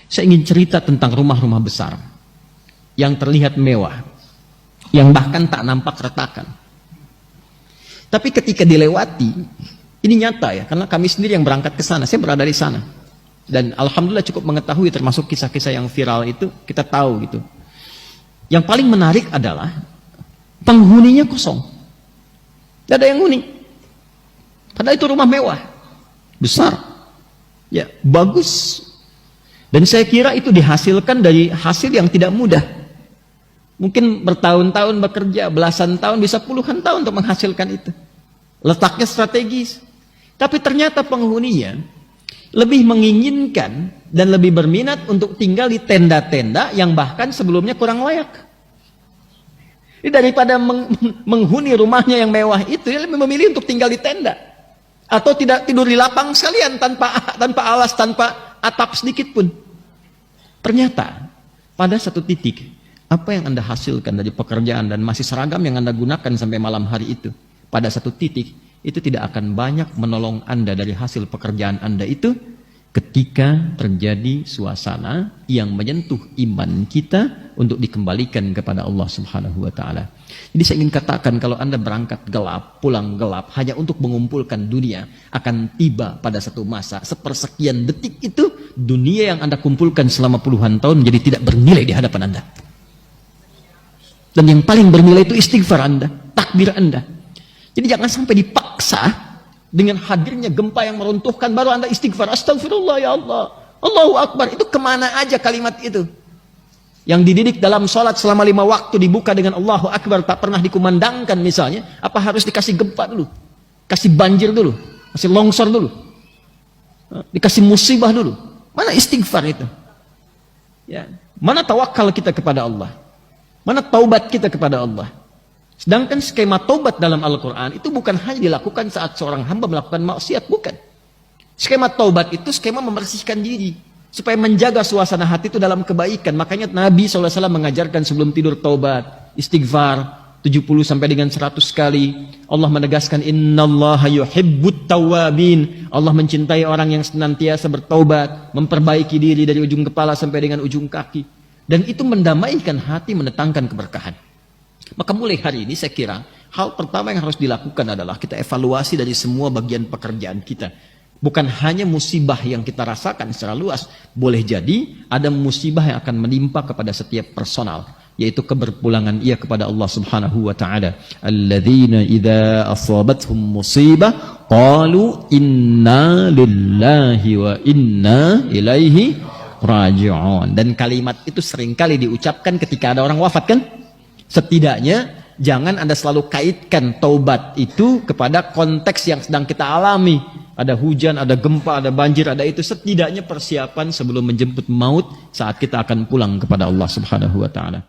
Saya ingin cerita tentang rumah-rumah besar yang terlihat mewah, yang bahkan tak nampak retakan. Tapi ketika dilewati, ini nyata ya, karena kami sendiri yang berangkat ke sana, saya berada di sana. Dan alhamdulillah cukup mengetahui, termasuk kisah-kisah yang viral itu, kita tahu gitu. Yang paling menarik adalah penghuninya kosong. Tidak ada yang huni. Padahal itu rumah mewah, besar, ya bagus. Dan saya kira itu dihasilkan dari hasil yang tidak mudah. Mungkin bertahun-tahun bekerja, belasan tahun, bisa puluhan tahun untuk menghasilkan itu. Letaknya strategis. Tapi ternyata penghuninya lebih menginginkan dan lebih berminat untuk tinggal di tenda-tenda yang bahkan sebelumnya kurang layak. Jadi daripada menghuni rumahnya yang mewah itu, dia lebih memilih untuk tinggal di tenda. Atau tidak tidur di lapang sekalian tanpa alas, tanpa atap sedikit pun. Ternyata pada satu titik, apa yang Anda hasilkan dari pekerjaan dan masih seragam yang Anda gunakan sampai malam hari itu, pada satu titik itu tidak akan banyak menolong Anda dari hasil pekerjaan Anda itu ketika terjadi suasana yang menyentuh iman kita untuk dikembalikan kepada Allah Subhanahu wa taala. Jadi saya ingin katakan, kalau Anda berangkat gelap, pulang gelap hanya untuk mengumpulkan dunia, akan tiba pada satu masa, sepersekian detik itu dunia yang Anda kumpulkan selama puluhan tahun menjadi tidak bernilai di hadapan Anda. Dan yang paling bernilai itu istighfar Anda, takbir Anda. Jadi jangan sampai dipaksa dengan hadirnya gempa yang meruntuhkan baru Anda istighfar. Astagfirullah ya Allah, Allahu Akbar. Itu kemana aja kalimat itu? Yang dididik dalam sholat selama 5 waktu dibuka dengan Allahu Akbar, tak pernah dikumandangkan misalnya. Apa harus dikasih gempa dulu? Kasih banjir dulu? Kasih longsor dulu? Dikasih musibah dulu? Mana istighfar itu? Ya. Mana tawakal kita kepada Allah? Mana taubat kita kepada Allah? Sedangkan skema taubat dalam Al-Quran itu bukan hanya dilakukan saat seorang hamba melakukan maksiat, bukan. Skema taubat itu skema membersihkan diri, supaya menjaga suasana hati itu dalam kebaikan. Makanya Nabi SAW mengajarkan sebelum tidur taubat, istighfar 70 sampai dengan 100 kali. Allah menegaskan, innallaha yuhibbut tawwabin. Allah mencintai orang yang senantiasa bertaubat, memperbaiki diri dari ujung kepala sampai dengan ujung kaki. Dan itu mendamaikan hati, mendatangkan keberkahan. Maka mulai hari ini saya kira hal pertama yang harus dilakukan adalah kita evaluasi dari semua bagian pekerjaan kita. Bukan hanya musibah yang kita rasakan secara luas, boleh jadi ada musibah yang akan menimpa kepada setiap personal, yaitu keberpulangan ia kepada Allah Subhanahu wa taala. Alladzina idza asabathum musibah qalu inna lillahi wa inna ilaihi raji'un. Dan kalimat itu seringkali diucapkan ketika ada orang wafat, kan? Setidaknya jangan Anda selalu kaitkan taubat itu kepada konteks yang sedang kita alami. Ada hujan, ada gempa, ada banjir, ada itu. Setidaknya persiapan sebelum menjemput maut saat kita akan pulang kepada Allah Subhanahu wa taala.